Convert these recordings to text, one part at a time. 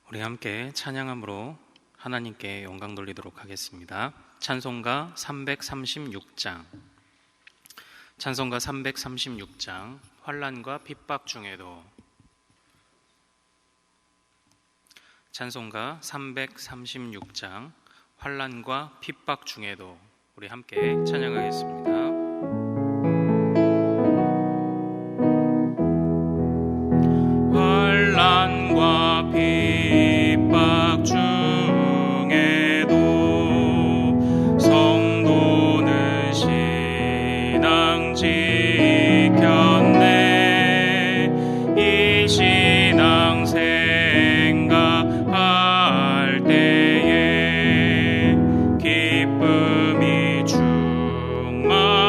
우리 함께 찬양함으로 하나님께 영광 돌리도록 하겠습니다. 찬송가 336장. 찬송가 336장. 환난과 핍박 중에도. 찬송가 336장. 환난과 핍박 중에도. 우리 함께 찬양하겠습니다. 환난과 핍박 중에도 성도는 신앙 지켰네. 이 신앙 생각할 때에 기쁨이 충만하도다.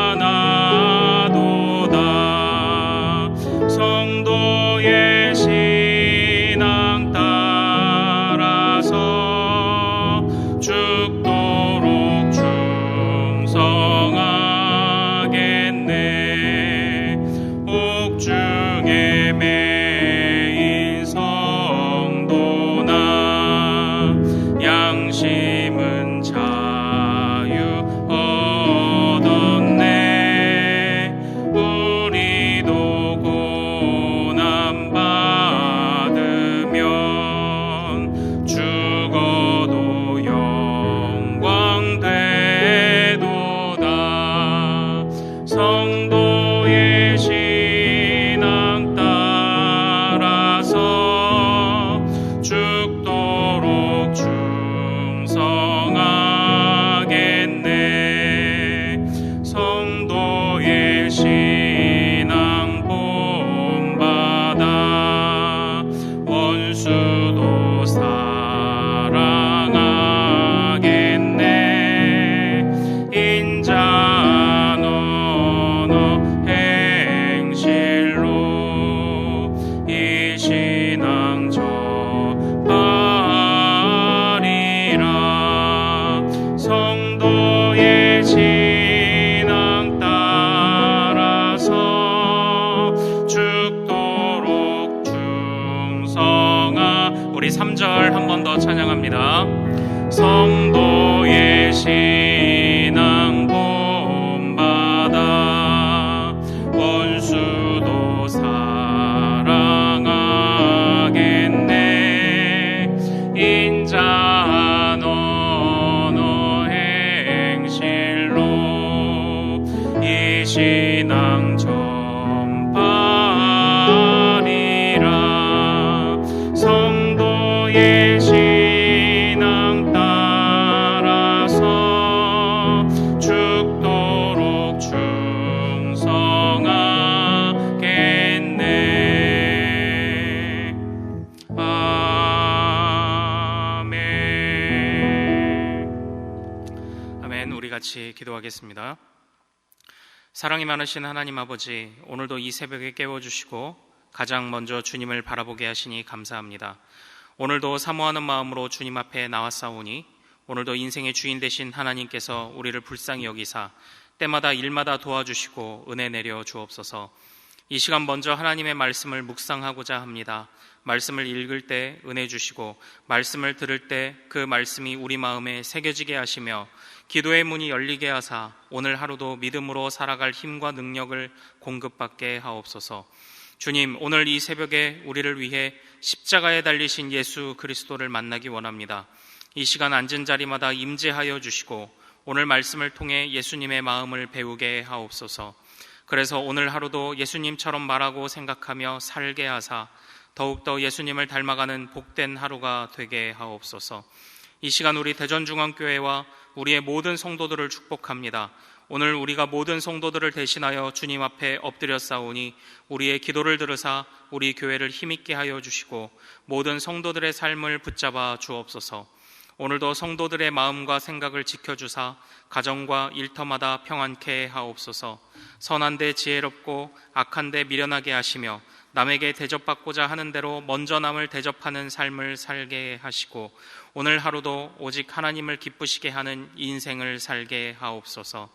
성도의 신앙 따라서 죽도록 충성하겠네. 옥중에 매인 성도나 양심은 자유 얻었네. 우리도 고난 받으면 죽어도 영광 되도다. 성도의 신앙 따라서 죽도록 충성하겠네. 성도의 신앙 본받아 원수도 사랑하겠네. 인자한 언어 행실로 이 신앙 전하리라. 성도의 신앙 따라서 죽도록 충성하. 우리 3절 한 번 더 찬양합니다. 성도의 신앙 본받아 원수도 사랑하겠네. 인자한 언어 행실로 이 신앙 전파하리라. 성도의 신앙 따라서 죽도록 충성하겠네. 아멘. 우리 같이 기도하겠습니다. 사랑이 많으신 하나님 아버지, 오늘도 이 새벽에 깨워주시고 가장 먼저 주님을 바라보게 하시니 감사합니다. 오늘도 사모하는 마음으로 주님 앞에 나왔사오니 오늘도 인생의 주인 되신 하나님께서 우리를 불쌍히 여기사 때마다 일마다 도와주시고 은혜 내려 주옵소서. 이 시간 먼저 하나님의 말씀을 묵상하고자 합니다. 말씀을 읽을 때 은혜 주시고 말씀을 들을 때 그 말씀이 우리 마음에 새겨지게 하시며 기도의 문이 열리게 하사 오늘 하루도 믿음으로 살아갈 힘과 능력을 공급받게 하옵소서. 주님, 오늘 이 새벽에 우리를 위해 십자가에 달리신 예수 그리스도를 만나기 원합니다. 이 시간 앉은 자리마다 임재하여 주시고 오늘 말씀을 통해 예수님의 마음을 배우게 하옵소서. 그래서 오늘 하루도 예수님처럼 말하고 생각하며 살게 하사 더욱더 예수님을 닮아가는 복된 하루가 되게 하옵소서. 이 시간 우리 대전중앙교회와 우리의 모든 성도들을 축복합니다. 오늘 우리가 모든 성도들을 대신하여 주님 앞에 엎드려 싸우니 우리의 기도를 들으사 우리 교회를 힘있게 하여 주시고 모든 성도들의 삶을 붙잡아 주옵소서. 오늘도 성도들의 마음과 생각을 지켜주사 가정과 일터마다 평안케 하옵소서. 선한데 지혜롭고 악한데 미련하게 하시며 남에게 대접받고자 하는 대로 먼저 남을 대접하는 삶을 살게 하시고 오늘 하루도 오직 하나님을 기쁘시게 하는 인생을 살게 하옵소서.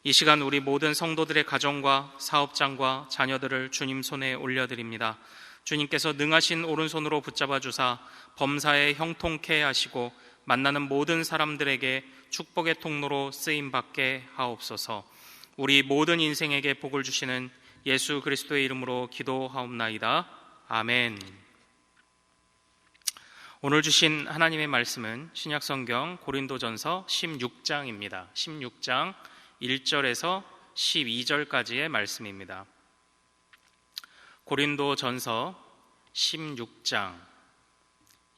이 시간 우리 모든 성도들의 가정과 사업장과 자녀들을 주님 손에 올려드립니다. 주님께서 능하신 오른손으로 붙잡아 주사 범사에 형통케 하시고 만나는 모든 사람들에게 축복의 통로로 쓰임받게 하옵소서. 우리 모든 인생에게 복을 주시는 예수 그리스도의 이름으로 기도하옵나이다. 아멘. 오늘 주신 하나님의 말씀은 신약성경 고린도전서 16장입니다. 16장 1절에서 12절까지의 말씀입니다. 고린도전서 16장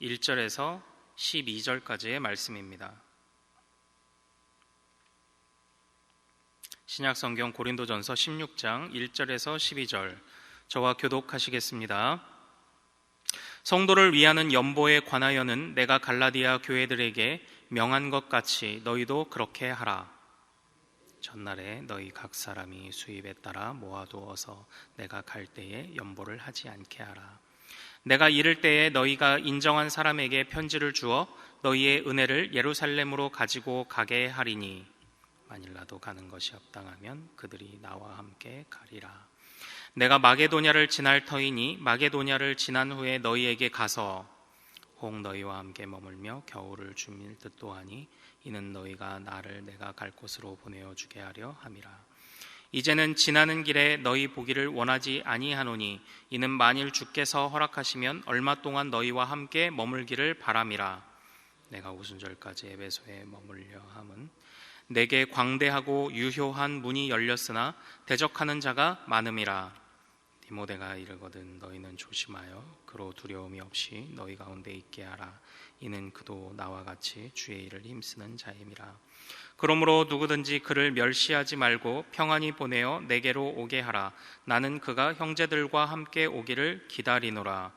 1절에서 12절까지의 말씀입니다. 신약성경 고린도전서 16장 1절에서 12절, 저와 교독하시겠습니다. 성도를 위하는 연보에 관하여는 내가 갈라디아 교회들에게 명한 것 같이 너희도 그렇게 하라. 전날에 너희 각 사람이 수입에 따라 모아두어서 내가 갈 때에 연보를 하지 않게 하라. 내가 이를 때에 너희가 인정한 사람에게 편지를 주어 너희의 은혜를 예루살렘으로 가지고 가게 하리니 만일 나도 가는 것이 합당하면 그들이 나와 함께 가리라. 내가 마게도냐를 지날 터이니 마게도냐를 지난 후에 너희에게 가서 혹 너희와 함께 머물며 겨울을 주밀 듯도 하니 이는 너희가 나를 내가 갈 곳으로 보내어 주게 하려 함이라. 이제는 지나는 길에 너희 보기를 원하지 아니하노니 이는 만일 주께서 허락하시면 얼마 동안 너희와 함께 머물기를 바람이라. 내가 오순절까지 에베소에 머물려 함은 내게 광대하고 유효한 문이 열렸으나 대적하는 자가 많음이라. 디모데가 이르거든 너희는 조심하여 그로 두려움이 없이 너희 가운데 있게 하라. 이는 그도 나와 같이 주의 일을 힘쓰는 자임이라. 그러므로 누구든지 그를 멸시하지 말고 평안히 보내어 내게로 오게 하라. 나는 그가 형제들과 함께 오기를 기다리노라.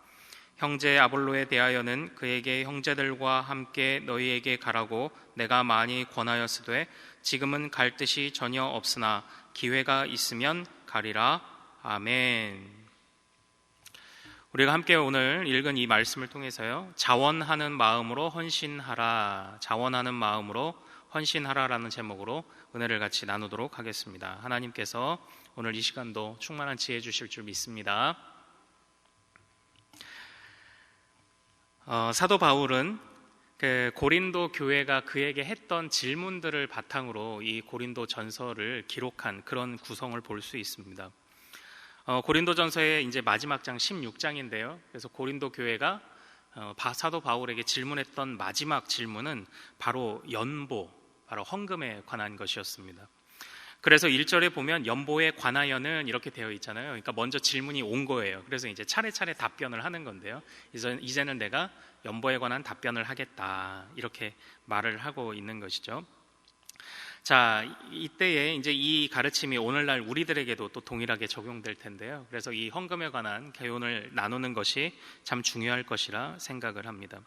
형제 아볼로에 대하여는 그에게 형제들과 함께 너희에게 가라고 내가 많이 권하였으되 지금은 갈 뜻이 전혀 없으나 기회가 있으면 가리라. 아멘. 우리가 함께 오늘 읽은 이 말씀을 통해서요, 자원하는 마음으로 헌신하라, 자원하는 마음으로 헌신하라라는 제목으로 은혜를 같이 나누도록 하겠습니다. 하나님께서 오늘 이 시간도 충만한 지혜 주실 줄 믿습니다. 사도 바울은 고린도 교회가 그에게 했던 질문들을 바탕으로 이 고린도 전서를 기록한 그런 구성을 볼 수 있습니다. 고린도 전서의 이제 마지막 장 16장인데요. 그래서 고린도 교회가 사도 바울에게 질문했던 마지막 질문은 바로 연보, 바로 헌금에 관한 것이었습니다. 그래서 1절에 보면 연보에 관하여는 이렇게 되어 있잖아요. 그러니까 먼저 질문이 온 거예요. 그래서 이제 차례차례 답변을 하는 건데요. 이제는 내가 연보에 관한 답변을 하겠다, 이렇게 말을 하고 있는 것이죠. 자, 이때에 이제 이 가르침이 오늘날 우리들에게도 또 동일하게 적용될 텐데요. 그래서 이 헌금에 관한 교훈을 나누는 것이 참 중요할 것이라 생각을 합니다.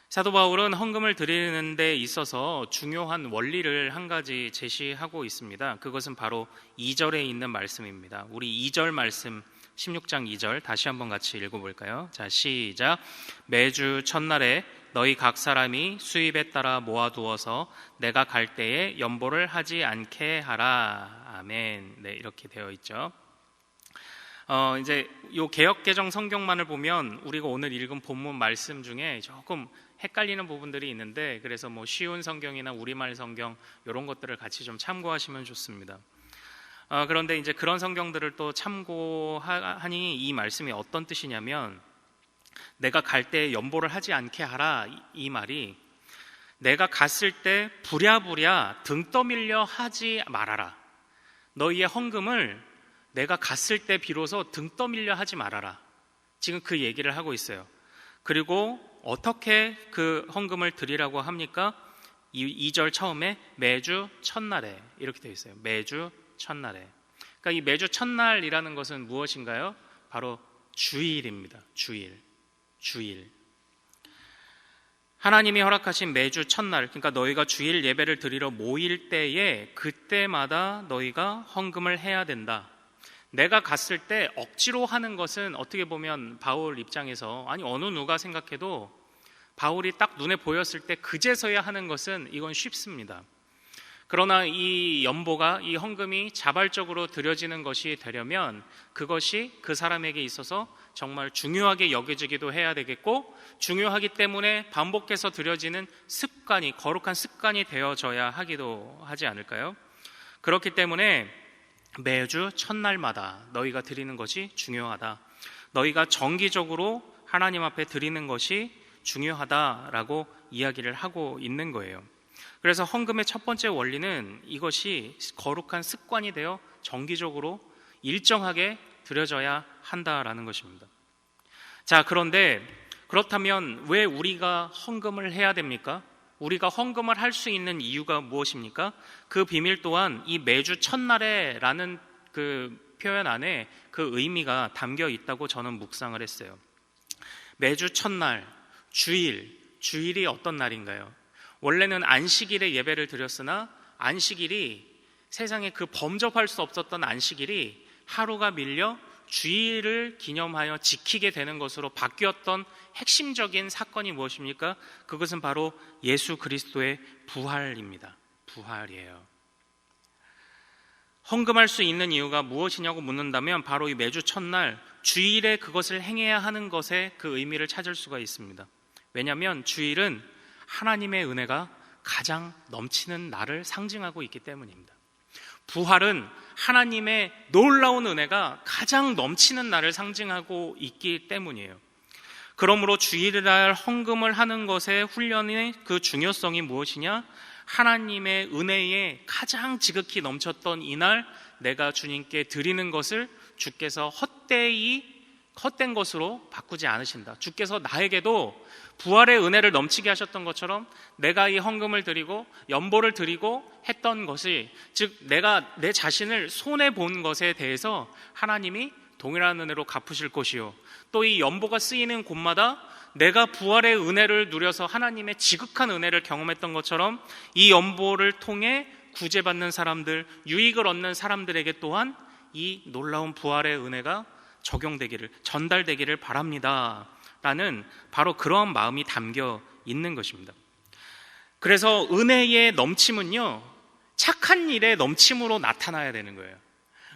사도 바울은 헌금을 드리는 데 있어서 중요한 원리를 한 가지 제시하고 있습니다. 그것은 바로 2절에 있는 말씀입니다. 우리 2절 말씀, 16장 2절 다시 한번 같이 읽어볼까요? 자, 시작. 매주 첫날에 너희 각 사람이 수입에 따라 모아두어서 내가 갈 때에 연보를 하지 않게 하라. 아멘. 네, 이렇게 되어 있죠. 이제 요 개역개정 성경만을 보면 우리가 오늘 읽은 본문 말씀 중에 조금 헷갈리는 부분들이 있는데, 그래서 뭐 쉬운 성경이나 우리말 성경 이런 것들을 같이 좀 참고하시면 좋습니다. 그런데 이제 그런 성경들을 또 참고하니 이 말씀이 어떤 뜻이냐면, 내가 갈 때 연보를 하지 않게 하라, 이 말이 내가 갔을 때 부랴부랴 등 떠밀려 하지 말아라. 너희의 헌금을 내가 갔을 때 비로소 등 떠밀려 하지 말아라. 지금 그 얘기를 하고 있어요. 그리고 어떻게 그 헌금을 드리라고 합니까? 2절 처음에 매주 첫날에 이렇게 되어 있어요. 매주 첫날에. 그러니까 이 매주 첫날이라는 것은 무엇인가요? 바로 주일입니다. 주일. 하나님이 허락하신 매주 첫날, 그러니까 너희가 주일 예배를 드리러 모일 때에 그때마다 너희가 헌금을 해야 된다. 내가 갔을 때 억지로 하는 것은 어떻게 보면 바울 입장에서, 아니 어느 누가 생각해도 바울이 딱 눈에 보였을 때 그제서야 하는 것은 이건 쉽습니다. 그러나 이 연보가, 이 헌금이 자발적으로 드려지는 것이 되려면 그것이 그 사람에게 있어서 정말 중요하게 여겨지기도 해야 되겠고, 중요하기 때문에 반복해서 드려지는 습관이, 거룩한 습관이 되어져야 하기도 하지 않을까요? 그렇기 때문에 매주 첫날마다 너희가 드리는 것이 중요하다. 너희가 정기적으로 하나님 앞에 드리는 것이 중요하다라고 이야기를 하고 있는 거예요. 그래서 헌금의 첫 번째 원리는 이것이 거룩한 습관이 되어 정기적으로 일정하게 드려져야 한다라는 것입니다. 자, 그런데 그렇다면 왜 우리가 헌금을 해야 됩니까? 우리가 헌금을 할 수 있는 이유가 무엇입니까? 그 비밀 또한 이 매주 첫날에 라는 그 표현 안에 그 의미가 담겨 있다고 저는 묵상을 했어요. 매주 첫날, 주일이 어떤 날인가요? 원래는 안식일에 예배를 드렸으나 안식일이 세상에 그 범접할 수 없었던 안식일이 하루가 밀려 주일을 기념하여 지키게 되는 것으로 바뀌었던 핵심적인 사건이 무엇입니까? 그것은 바로 예수 그리스도의 부활입니다. 부활이에요. 헌금할 수 있는 이유가 무엇이냐고 묻는다면 바로 이 매주 첫날 주일에 그것을 행해야 하는 것에 그 의미를 찾을 수가 있습니다. 왜냐하면 주일은 하나님의 은혜가 가장 넘치는 날을 상징하고 있기 때문입니다. 부활은 하나님의 놀라운 은혜가 가장 넘치는 날을 상징하고 있기 때문이에요. 그러므로 주일날 헌금을 하는 것의 훈련의 그 중요성이 무엇이냐? 하나님의 은혜에 가장 지극히 넘쳤던 이날 내가 주님께 드리는 것을 주께서 헛된 것으로 바꾸지 않으신다. 주께서 나에게도 부활의 은혜를 넘치게 하셨던 것처럼 내가 이 헌금을 드리고 연보를 드리고 했던 것이, 즉 내가 내 자신을 손해본 것에 대해서 하나님이 동일한 은혜로 갚으실 것이요, 또 이 연보가 쓰이는 곳마다 내가 부활의 은혜를 누려서 하나님의 지극한 은혜를 경험했던 것처럼 이 연보를 통해 구제받는 사람들, 유익을 얻는 사람들에게 또한 이 놀라운 부활의 은혜가 전달되기를 바랍니다 라는 바로 그러한 마음이 담겨 있는 것입니다. 그래서 은혜의 넘침은요, 착한 일의 넘침으로 나타나야 되는 거예요.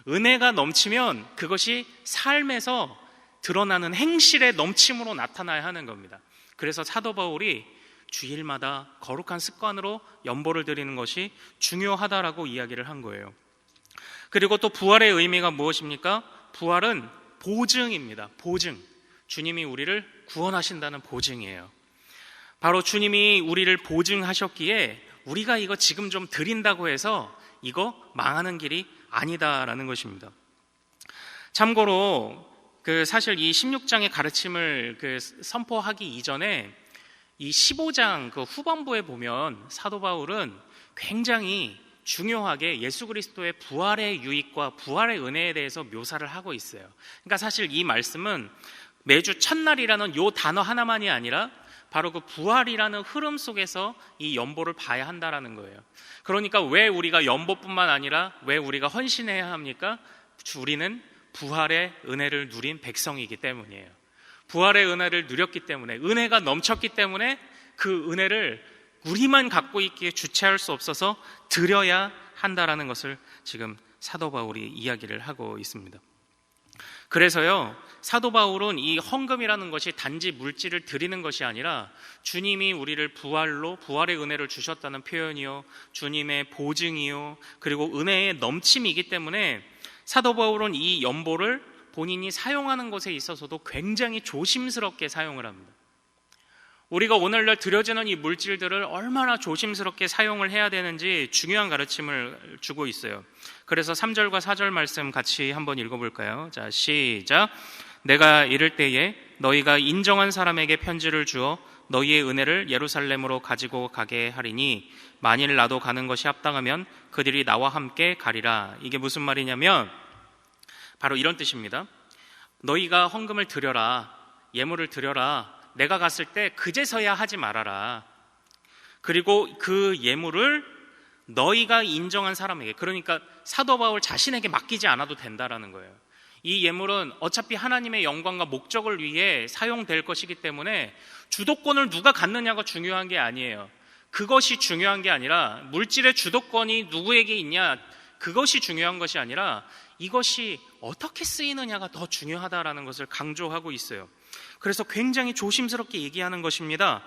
은혜가 넘치면 그것이 삶에서 드러나는 행실의 넘침으로 나타나야 하는 겁니다. 그래서 사도 바울이 주일마다 거룩한 습관으로 연보를 드리는 것이 중요하다라고 이야기를 한 거예요. 그리고 또 부활의 의미가 무엇입니까? 부활은 보증입니다. 보증. 주님이 우리를 구원하신다는 보증이에요. 바로 주님이 우리를 보증하셨기에 우리가 이거 지금 좀 드린다고 해서 이거 망하는 길이 아니다라는 것입니다. 참고로 사실 이 16장의 가르침을 선포하기 이전에 이 15장 후반부에 보면 사도 바울은 굉장히 중요하게 예수 그리스도의 부활의 유익과 부활의 은혜에 대해서 묘사를 하고 있어요. 그러니까 사실 이 말씀은 매주 첫날이라는 요 단어 하나만이 아니라 바로 그 부활이라는 흐름 속에서 이 연보를 봐야 한다라는 거예요. 그러니까 왜 우리가 연보뿐만 아니라 왜 우리가 헌신해야 합니까? 우리는 부활의 은혜를 누린 백성이기 때문이에요. 부활의 은혜를 누렸기 때문에, 은혜가 넘쳤기 때문에 그 은혜를 우리만 갖고 있기에 주체할 수 없어서 드려야 한다라는 것을 지금 사도 바울이 이야기를 하고 있습니다. 그래서요, 사도 바울은 이 헌금이라는 것이 단지 물질을 드리는 것이 아니라 주님이 우리를 부활의 은혜를 주셨다는 표현이요, 주님의 보증이요, 그리고 은혜의 넘침이기 때문에 사도 바울은 이 연보를 본인이 사용하는 것에 있어서도 굉장히 조심스럽게 사용을 합니다. 우리가 오늘날 드려지는 이 물질들을 얼마나 조심스럽게 사용을 해야 되는지 중요한 가르침을 주고 있어요. 그래서 3절과 4절 말씀 같이 한번 읽어볼까요? 자, 시작. 내가 이를 때에 너희가 인정한 사람에게 편지를 주어 너희의 은혜를 예루살렘으로 가지고 가게 하리니 만일 나도 가는 것이 합당하면 그들이 나와 함께 가리라. 이게 무슨 말이냐면 바로 이런 뜻입니다. 너희가 헌금을 드려라, 예물을 드려라. 내가 갔을 때 그제서야 하지 말아라. 그리고 그 예물을 너희가 인정한 사람에게, 그러니까 사도 바울 자신에게 맡기지 않아도 된다라는 거예요. 이 예물은 어차피 하나님의 영광과 목적을 위해 사용될 것이기 때문에 주도권을 누가 갖느냐가 중요한 게 아니에요. 그것이 중요한 게 아니라 물질의 주도권이 누구에게 있냐, 그것이 중요한 것이 아니라 이것이 어떻게 쓰이느냐가 더 중요하다라는 것을 강조하고 있어요. 그래서 굉장히 조심스럽게 얘기하는 것입니다.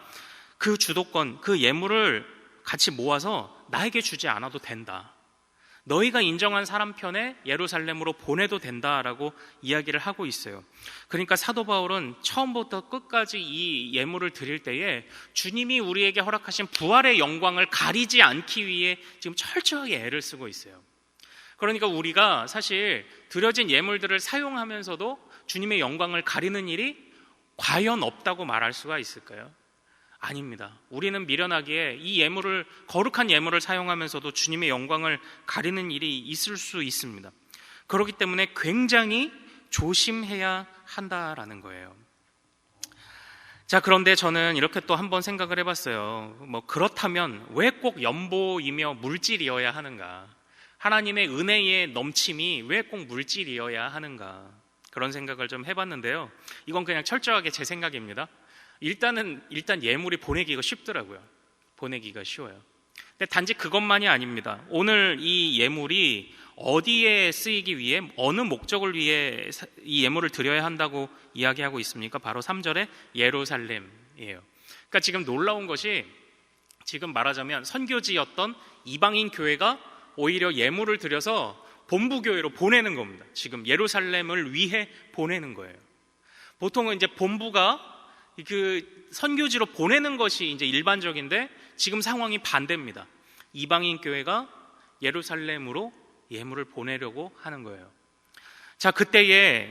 그 주도권, 그 예물을 같이 모아서 나에게 주지 않아도 된다. 너희가 인정한 사람 편에 예루살렘으로 보내도 된다라고 이야기를 하고 있어요. 그러니까 사도 바울은 처음부터 끝까지 이 예물을 드릴 때에 주님이 우리에게 허락하신 부활의 영광을 가리지 않기 위해 지금 철저하게 애를 쓰고 있어요. 그러니까 우리가 사실 드려진 예물들을 사용하면서도 주님의 영광을 가리는 일이 과연 없다고 말할 수가 있을까요? 아닙니다. 우리는 미련하기에 이 예물을, 거룩한 예물을 사용하면서도 주님의 영광을 가리는 일이 있을 수 있습니다. 그렇기 때문에 굉장히 조심해야 한다라는 거예요. 자, 그런데 저는 이렇게 또 한번 생각을 해봤어요. 그렇다면 왜 꼭 연보이며 물질이어야 하는가? 하나님의 은혜의 넘침이 왜 꼭 물질이어야 하는가? 그런 생각을 좀 해봤는데요. 이건 그냥 철저하게 제 생각입니다. 일단 예물이 보내기가 쉽더라고요. 보내기가 쉬워요. 근데 단지 그것만이 아닙니다. 오늘 이 예물이 어디에 쓰이기 위해, 어느 목적을 위해 이 예물을 드려야 한다고 이야기하고 있습니까? 바로 3절에 예루살렘이에요. 그러니까 지금 놀라운 것이, 지금 말하자면 선교지였던 이방인 교회가 오히려 예물을 드려서 본부교회로 보내는 겁니다. 지금 예루살렘을 위해 보내는 거예요. 보통은 이제 본부가 그 선교지로 보내는 것이 이제 일반적인데 지금 상황이 반대입니다. 이방인 교회가 예루살렘으로 예물을 보내려고 하는 거예요. 자, 그때에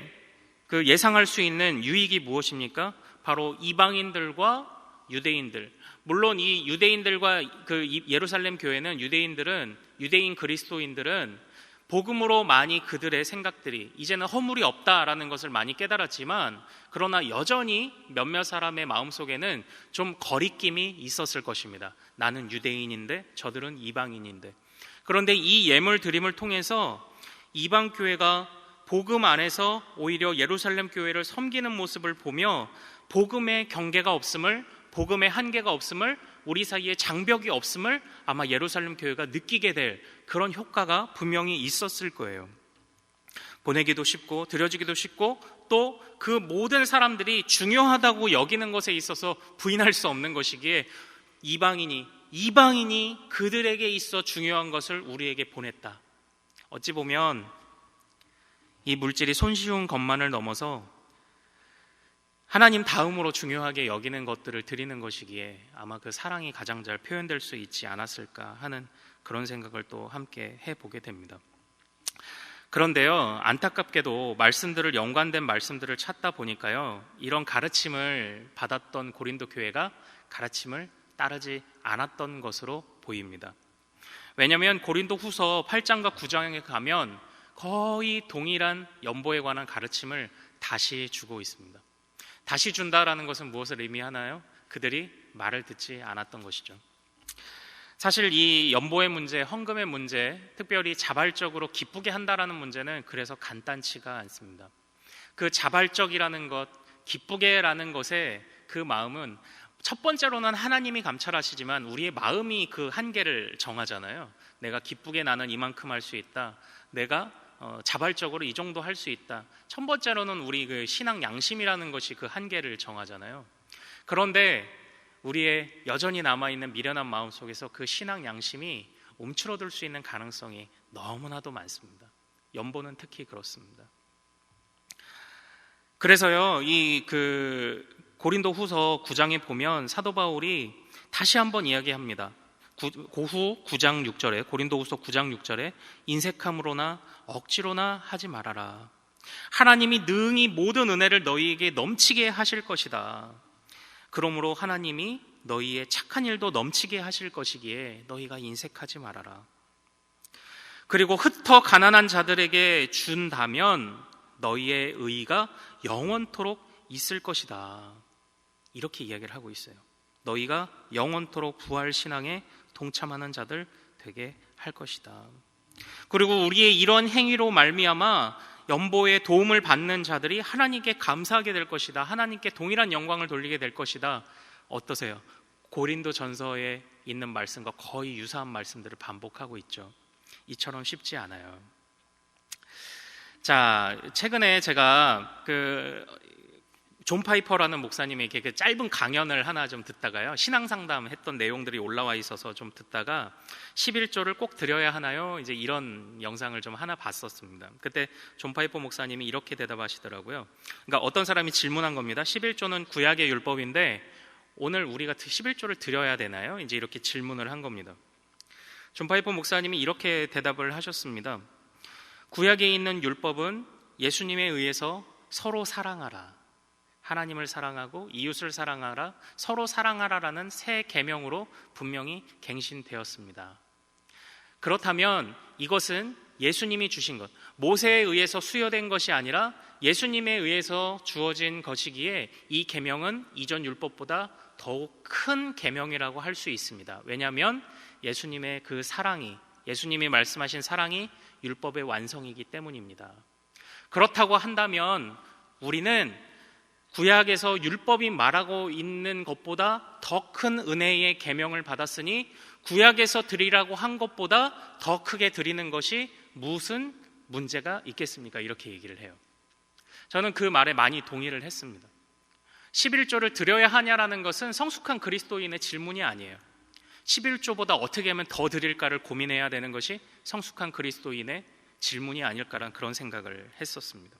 그 예상할 수 있는 유익이 무엇입니까? 바로 이방인들과 유대인들. 물론 이 유대인들과 그 예루살렘 교회는 유대인 그리스도인들은 복음으로 많이 그들의 생각들이 이제는 허물이 없다라는 것을 많이 깨달았지만, 그러나 여전히 몇몇 사람의 마음속에는 좀 거리낌이 있었을 것입니다. 나는 유대인인데 저들은 이방인인데. 그런데 이 예물 드림을 통해서 이방 교회가 복음 안에서 오히려 예루살렘 교회를 섬기는 모습을 보며 복음의 경계가 없음을, 복음의 한계가 없음을, 우리 사이에 장벽이 없음을 아마 예루살렘 교회가 느끼게 될 그런 효과가 분명히 있었을 거예요. 보내기도 쉽고 드려지기도 쉽고 또 그 모든 사람들이 중요하다고 여기는 것에 있어서 부인할 수 없는 것이기에 이방인이 그들에게 있어 중요한 것을 우리에게 보냈다. 어찌 보면 이 물질이 손쉬운 것만을 넘어서 하나님 다음으로 중요하게 여기는 것들을 드리는 것이기에 아마 그 사랑이 가장 잘 표현될 수 있지 않았을까 하는 그런 생각을 또 함께 해보게 됩니다. 그런데요, 안타깝게도 연관된 말씀들을 찾다 보니까요, 이런 가르침을 받았던 고린도 교회가 가르침을 따르지 않았던 것으로 보입니다. 왜냐하면 고린도 후서 8장과 9장에 가면 거의 동일한 연보에 관한 가르침을 다시 주고 있습니다. 다시 준다라는 것은 무엇을 의미하나요? 그들이 말을 듣지 않았던 것이죠. 사실 이 연보의 문제, 헌금의 문제, 특별히 자발적으로 기쁘게 한다라는 문제는 그래서 간단치가 않습니다. 그 자발적이라는 것, 기쁘게라는 것의 그 마음은 첫 번째로는 하나님이 감찰하시지만 우리의 마음이 그 한계를 정하잖아요. 내가 기쁘게 나는 이만큼 할 수 있다. 내가 자발적으로 이 정도 할 수 있다. 첫 번째로는 우리 그 신앙 양심이라는 것이 그 한계를 정하잖아요. 그런데 우리의 여전히 남아있는 미련한 마음 속에서 그 신앙 양심이 움츠러들 수 있는 가능성이 너무나도 많습니다. 연보는 특히 그렇습니다. 그래서요, 고린도 후서 9장에 보면 사도 바울이 다시 한번 이야기합니다. 고후 9장 6절에, 고린도 후서 9장 6절에 인색함으로나 억지로나 하지 말아라. 하나님이 능히 모든 은혜를 너희에게 넘치게 하실 것이다. 그러므로 하나님이 너희의 착한 일도 넘치게 하실 것이기에 너희가 인색하지 말아라. 그리고 흩어 가난한 자들에게 준다면 너희의 의의가 영원토록 있을 것이다. 이렇게 이야기를 하고 있어요. 너희가 영원토록 부활 신앙에 동참하는 자들 되게 할 것이다. 그리고 우리의 이런 행위로 말미암아 연보의 도움을 받는 자들이 하나님께 감사하게 될 것이다. 하나님께 동일한 영광을 돌리게 될 것이다. 어떠세요? 고린도 전서에 있는 말씀과 거의 유사한 말씀들을 반복하고 있죠. 이처럼 쉽지 않아요. 자, 최근에 제가 존 파이퍼라는 목사님에게 그 짧은 강연을 하나 좀 듣다가요, 신앙상담 했던 내용들이 올라와 있어서 좀 듣다가 11조를 꼭 드려야 하나요? 이제 이런 영상을 좀 하나 봤었습니다. 그때 존 파이퍼 목사님이 이렇게 대답하시더라고요. 그러니까 어떤 사람이 질문한 겁니다. 11조는 구약의 율법인데 오늘 우리가 11조를 드려야 되나요? 이제 이렇게 질문을 한 겁니다. 존 파이퍼 목사님이 이렇게 대답을 하셨습니다. 구약에 있는 율법은 예수님에 의해서 서로 사랑하라, 하나님을 사랑하고 이웃을 사랑하라, 서로 사랑하라라는 새 계명으로 분명히 갱신되었습니다. 그렇다면 이것은 예수님이 주신 것, 모세에 의해서 수여된 것이 아니라 예수님에 의해서 주어진 것이기에 이 계명은 이전 율법보다 더욱 큰 계명이라고 할 수 있습니다. 왜냐하면 예수님의 그 사랑이, 예수님이 말씀하신 사랑이 율법의 완성이기 때문입니다. 그렇다고 한다면 우리는 구약에서 율법이 말하고 있는 것보다 더 큰 은혜의 계명을 받았으니 구약에서 드리라고 한 것보다 더 크게 드리는 것이 무슨 문제가 있겠습니까? 이렇게 얘기를 해요. 저는 그 말에 많이 동의를 했습니다. 11조를 드려야 하냐라는 것은 성숙한 그리스도인의 질문이 아니에요. 11조보다 어떻게 하면 더 드릴까를 고민해야 되는 것이 성숙한 그리스도인의 질문이 아닐까라는 그런 생각을 했었습니다.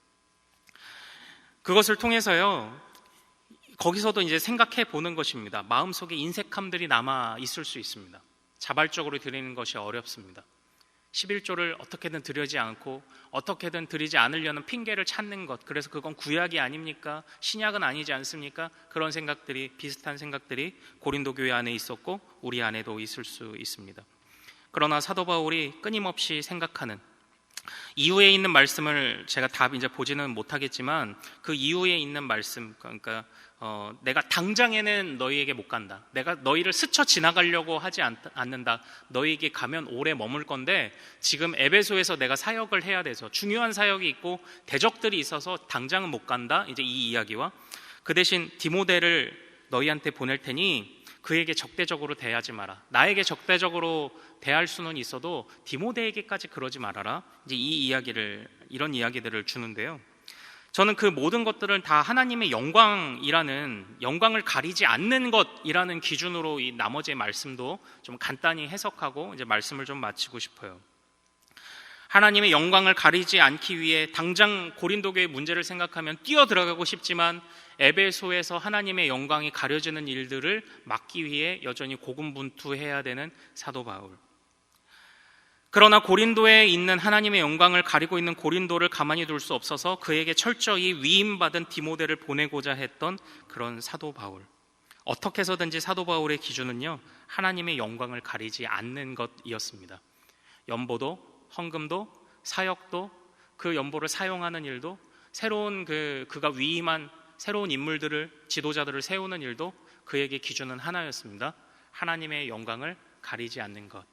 그것을 통해서요, 거기서도 이제 생각해 보는 것입니다. 마음속에 인색함들이 남아 있을 수 있습니다. 자발적으로 드리는 것이 어렵습니다. 11조를 어떻게든 드리지 않고 어떻게든 드리지 않으려는 핑계를 찾는 것, 그래서 그건 구약이 아닙니까? 신약은 아니지 않습니까? 그런 생각들이, 비슷한 생각들이 고린도 교회 안에 있었고 우리 안에도 있을 수 있습니다. 그러나 사도 바울이 끊임없이 생각하는, 이후에 있는 말씀을 제가 다 이제 보지는 못하겠지만 그 이후에 있는 말씀, 그러니까 내가 당장에는 너희에게 못 간다, 내가 너희를 스쳐 지나가려고 하지 않는다, 너희에게 가면 오래 머물 건데 지금 에베소에서 내가 사역을 해야 돼서 중요한 사역이 있고 대적들이 있어서 당장은 못 간다, 이제 이 이야기와 그 대신 디모데를 너희한테 보낼 테니 그에게 적대적으로 대하지 마라, 나에게 적대적으로 대할 수는 있어도 디모데에게까지 그러지 말아라, 이제 이런 이야기들을 주는데요, 저는 그 모든 것들은 다 하나님의 영광을 가리지 않는 것이라는 기준으로 이 나머지의 말씀도 좀 간단히 해석하고 이제 말씀을 좀 마치고 싶어요. 하나님의 영광을 가리지 않기 위해 당장 고린도교의 문제를 생각하면 뛰어들어가고 싶지만 에베소에서 하나님의 영광이 가려지는 일들을 막기 위해 여전히 고군분투해야 되는 사도 바울. 그러나 고린도에 있는 하나님의 영광을 가리고 있는 고린도를 가만히 둘 수 없어서 그에게 철저히 위임받은 디모데를 보내고자 했던 그런 사도 바울. 어떻게 해서든지 사도 바울의 기준은요, 하나님의 영광을 가리지 않는 것이었습니다. 연보도, 헌금도, 사역도, 그 연보를 사용하는 일도, 새로운 그가 위임한 새로운 인물들을, 지도자들을 세우는 일도 그에게 기준은 하나였습니다. 하나님의 영광을 가리지 않는 것.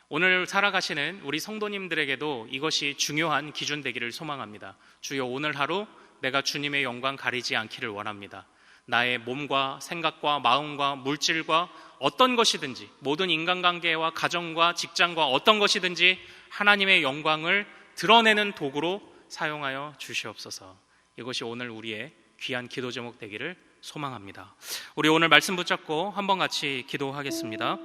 오늘 살아가시는 우리 성도님들에게도 이것이 중요한 기준 되기를 소망합니다. 주여, 오늘 하루 내가 주님의 영광 가리지 않기를 원합니다. 나의 몸과 생각과 마음과 물질과 어떤 것이든지, 모든 인간관계와 가정과 직장과 어떤 것이든지 하나님의 영광을 드러내는 도구로 사용하여 주시옵소서. 이것이 오늘 우리의 귀한 기도 제목 되기를 소망합니다. 우리 오늘 말씀 붙잡고 한번 같이 기도하겠습니다.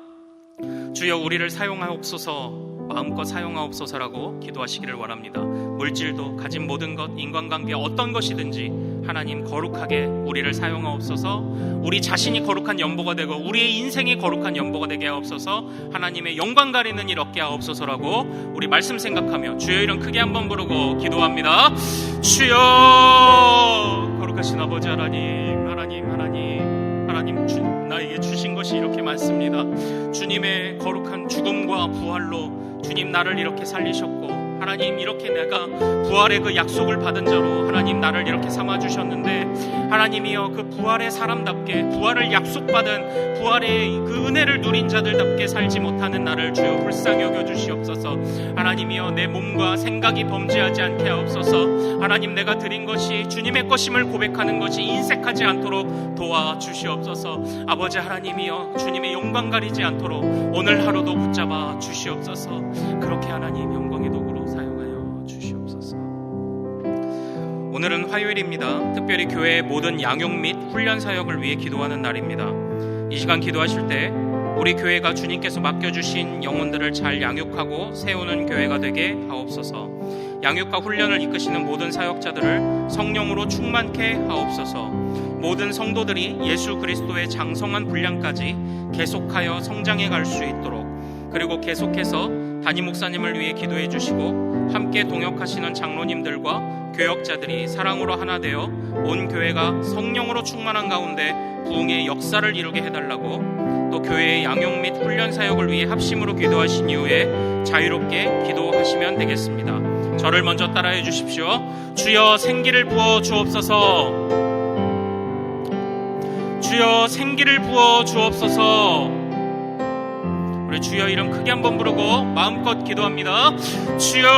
주여, 우리를 사용하옵소서, 마음껏 사용하옵소서라고 기도하시기를 원합니다. 물질도, 가진 모든 것, 인간관계 어떤 것이든지 하나님 거룩하게 우리를 사용하옵소서. 우리 자신이 거룩한 연보가 되고 우리의 인생이 거룩한 연보가 되게 하옵소서. 하나님의 영광 가리는 일 얻게 하옵소서라고 우리 말씀 생각하며 주여 이름 크게 한번 부르고 기도합니다. 주여, 거룩하신 아버지 하나님, 나에게 주신 것이 이렇게 많습니다. 주님의 거룩한 죽음과 부활로 주님 나를 이렇게 살리셨고 하나님, 이렇게 내가 부활의 그 약속을 받은 자로 하나님 나를 이렇게 삼아주셨는데, 하나님이여 그 부활의 사람답게, 부활을 약속받은 부활의 그 은혜를 누린 자들답게 살지 못하는 나를 주여 불쌍히 여겨주시옵소서. 하나님이여 내 몸과 생각이 범죄하지 않게 하옵소서. 하나님, 내가 드린 것이 주님의 것임을 고백하는 것이 인색하지 않도록 도와주시옵소서. 아버지 하나님이여 주님의 영광 가리지 않도록 오늘 하루도 붙잡아 주시옵소서. 그렇게 하나님 영광의 도구로 사용하여 주시옵소서. 오늘은 화요일입니다. 특별히 교회의 모든 양육 및 훈련 사역을 위해 기도하는 날입니다. 이 시간 기도하실 때 우리 교회가 주님께서 맡겨주신 영혼들을 잘 양육하고 세우는 교회가 되게 하옵소서. 양육과 훈련을 이끄시는 모든 사역자들을 성령으로 충만케 하옵소서. 모든 성도들이 예수 그리스도의 장성한 분량까지 계속하여 성장해 갈 수 있도록, 그리고 계속해서 담임 목사님을 위해 기도해 주시고 함께 동역하시는 장로님들과 교역자들이 사랑으로 하나 되어 온 교회가 성령으로 충만한 가운데 부흥의 역사를 이루게 해달라고, 또 교회의 양육 및 훈련 사역을 위해 합심으로 기도하신 이후에 자유롭게 기도하시면 되겠습니다. 저를 먼저 따라해 주십시오. 주여 생기를 부어 주옵소서. 주여 생기를 부어 주옵소서. 우리 주여 이름 크게 한번 부르고 마음껏 기도합니다. 주여